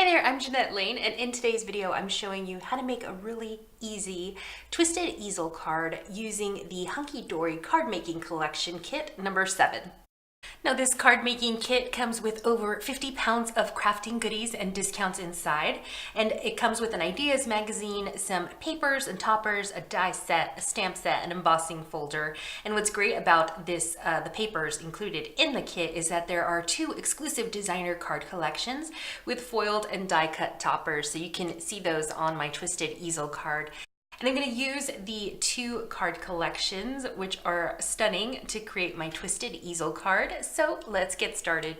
Hi there, I'm Jeanette Lane, and in today's video I'm showing you how to make a really easy twisted easel card using the Hunky-Dory card making collection kit number 7. Now this card making kit comes with over 50 pounds of crafting goodies and discounts inside, and it comes with an ideas magazine, some papers and toppers, a die set, a stamp set, an embossing folder. And what's great about this, the papers included in the kit, is that there are 2 exclusive designer card collections with foiled and die cut toppers, so you can see those on my twisted easel card. And I'm going to use the 2 card collections, which are stunning, to create my twisted easel card. So let's get started.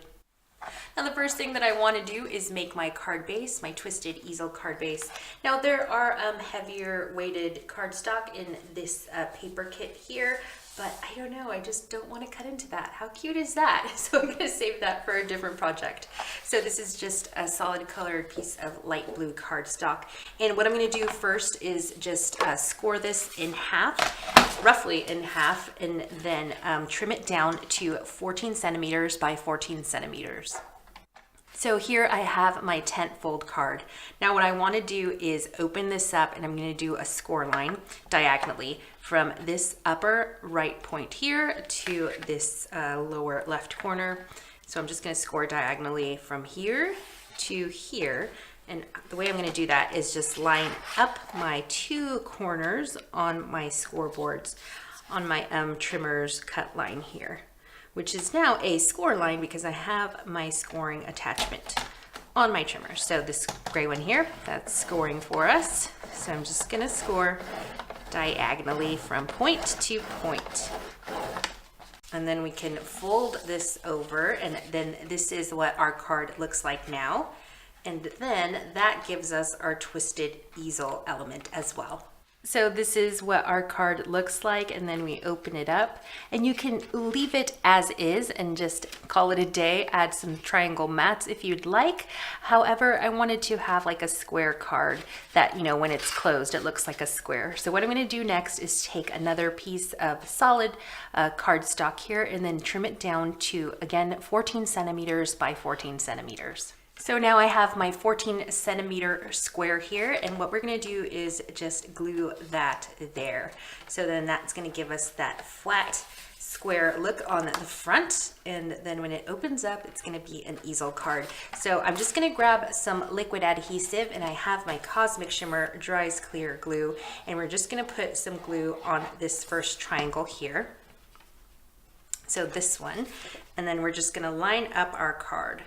Now the first thing that I want to do is make my card base, my twisted easel card base. Now there are heavier weighted cardstock in this paper kit here, but I don't know, I just don't want to cut into that. How cute is that? So I'm going to save that for a different project. So this is just a solid colored piece of light blue cardstock. And what I'm going to do first is just score this in half, roughly in half, and then trim it down to 14 centimeters by 14 centimeters. So here I have my tent fold card. Now what I want to do is open this up, and I'm going to do a score line diagonally from this upper right point here to this lower left corner. So I'm just going to score diagonally from here to here. And the way I'm going to do that is just line up my 2 corners on my scoreboards on my trimmer's cut line here, which is now a score line because I have my scoring attachment on my trimmer. So this gray one here, that's scoring for us. So I'm just gonna score diagonally from point to point. And then we can fold this over, and then this is what our card looks like now. And then that gives us our twisted easel element as well. So this is what our card looks like, and then we open it up, and you can leave it as is and just call it a day, add some triangle mats if you'd like. However, I wanted to have like a square card that, you know, when it's closed, it looks like a square. So what I'm going to do next is take another piece of solid cardstock here and then trim it down to, again, 14 centimeters by 14 centimeters. So now I have my 14 centimeter square here, and what we're going to do is just glue that there. So then that's going to give us that flat square look on the front, and then when it opens up, it's going to be an easel card. So I'm just going to grab some liquid adhesive, and I have my Cosmic Shimmer Dries Clear glue, and we're just going to put some glue on this first triangle here. So this one, and then we're just going to line up our card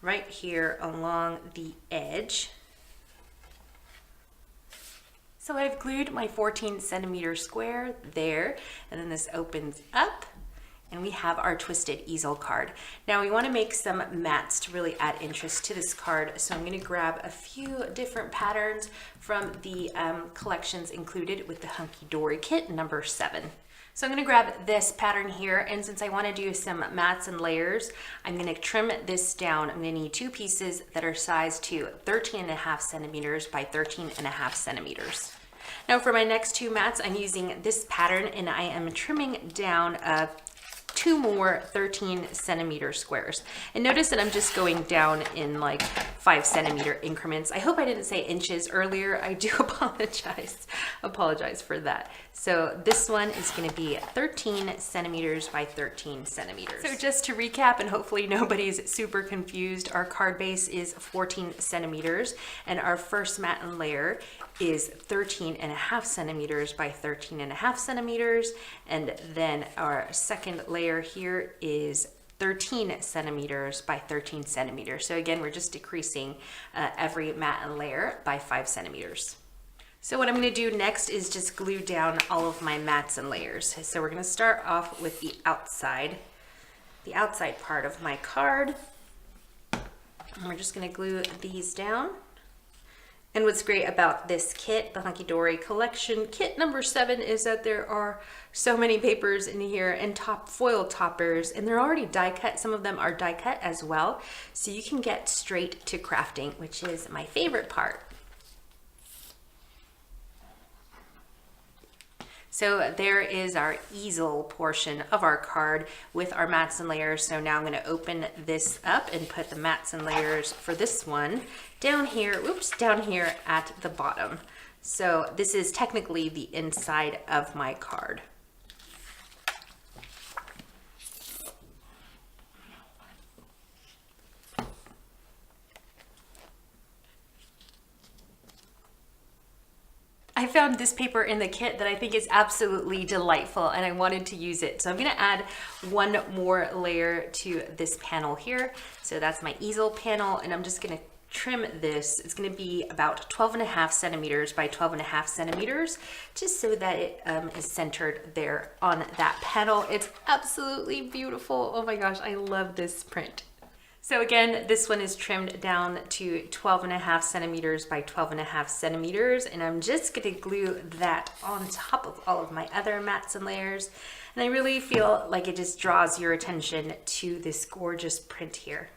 right here along the edge. So I've glued my 14 centimeter square there, and then this opens up and we have our twisted easel card. Now we want to make some mats to really add interest to this card, so I'm going to grab a few different patterns from the collections included with the Hunky-Dory kit number 7. So I'm going to grab this pattern here, and since I want to do some mats and layers, I'm going to trim this down. I'm going to need 2 pieces that are sized to 13.5 centimeters by 13.5 centimeters. Now for my next 2 mats, I'm using this pattern, and I am trimming down 2 more 13 centimeter squares. And notice that I'm just going down in like 5 centimeter increments. I hope I didn't say inches earlier. I do apologize for that. So this one is going to be 13 centimeters by 13 centimeters. So just to recap, and hopefully nobody's super confused, our card base is 14 centimeters, and our first mat and layer is 13.5 centimeters by 13.5 centimeters, and then our second layer here is 13 centimeters by 13 centimeters. So again, we're just decreasing every mat and layer by 5 centimeters. So what I'm going to do next is just glue down all of my mats and layers. So we're going to start off with the outside part of my card. And we're just going to glue these down. And what's great about this kit, the Hunky-Dory collection kit number 7, is that there are so many papers in here and foil toppers, and they're already die cut. Some of them are die cut as well. So you can get straight to crafting, which is my favorite part. So there is our easel portion of our card with our mats and layers. So now I'm going to open this up and put the mats and layers for this one down here, down here at the bottom. So this is technically the inside of my card. I found this paper in the kit that I think is absolutely delightful and I wanted to use it. So I'm gonna add one more layer to this panel here. So that's my easel panel and I'm just gonna trim this. It's gonna be about 12.5 centimeters by 12.5 centimeters, just so that it is centered there on that panel. It's absolutely beautiful. Oh my gosh, I love this print. So again, this one is trimmed down to 12.5 centimeters by 12.5 centimeters, and I'm just gonna glue that on top of all of my other mats and layers. And I really feel like it just draws your attention to this gorgeous print here.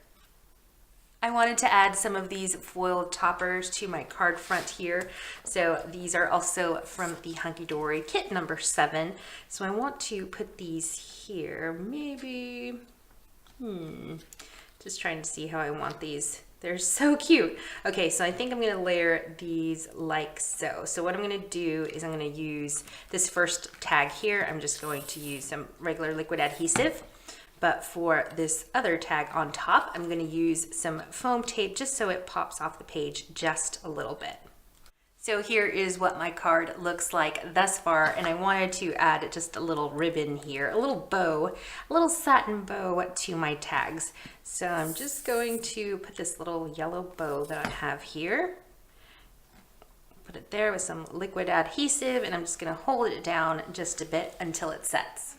I wanted to add some of these foil toppers to my card front here. So these are also from the Hunkydory kit number 7. So I want to put these here, maybe, just trying to see how I want these. They're so cute. Okay, so I think I'm gonna layer these like so. So what I'm gonna do is I'm gonna use this first tag here. I'm just going to use some regular liquid adhesive. But for this other tag on top, I'm gonna use some foam tape just so it pops off the page just a little bit. So here is what my card looks like thus far, and I wanted to add just a little ribbon here, a little bow, a little satin bow to my tags. So I'm just going to put this little yellow bow that I have here, put it there with some liquid adhesive, and I'm just gonna hold it down just a bit until it sets.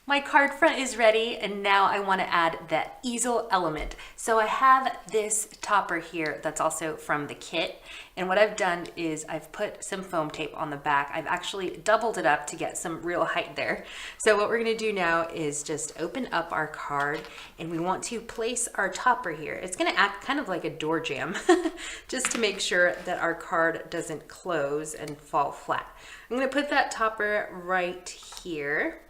My card front is ready, and now I want to add that easel element. So I have this topper here that's also from the kit, and what I've done is I've put some foam tape on the back. I've actually doubled it up to get some real height there. So what we're going to do now is just open up our card, and we want to place our topper here. It's going to act kind of like a door jamb, just to make sure that our card doesn't close and fall flat. I'm going to put that topper right here.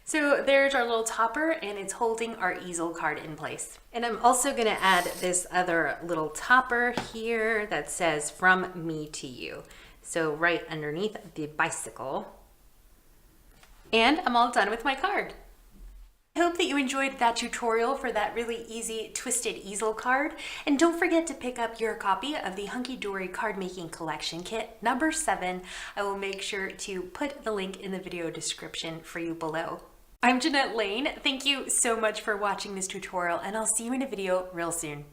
So there's our little topper, and it's holding our easel card in place. And I'm also gonna add this other little topper here that says "From me to you." So right underneath the bicycle. And I'm all done with my card. I hope that you enjoyed that tutorial for that really easy twisted easel card. And don't forget to pick up your copy of the Hunkydory Card Making Collection Kit number 7. I will make sure to put the link in the video description for you below. I'm Jeanette Lane. Thank you so much for watching this tutorial, and I'll see you in a video real soon.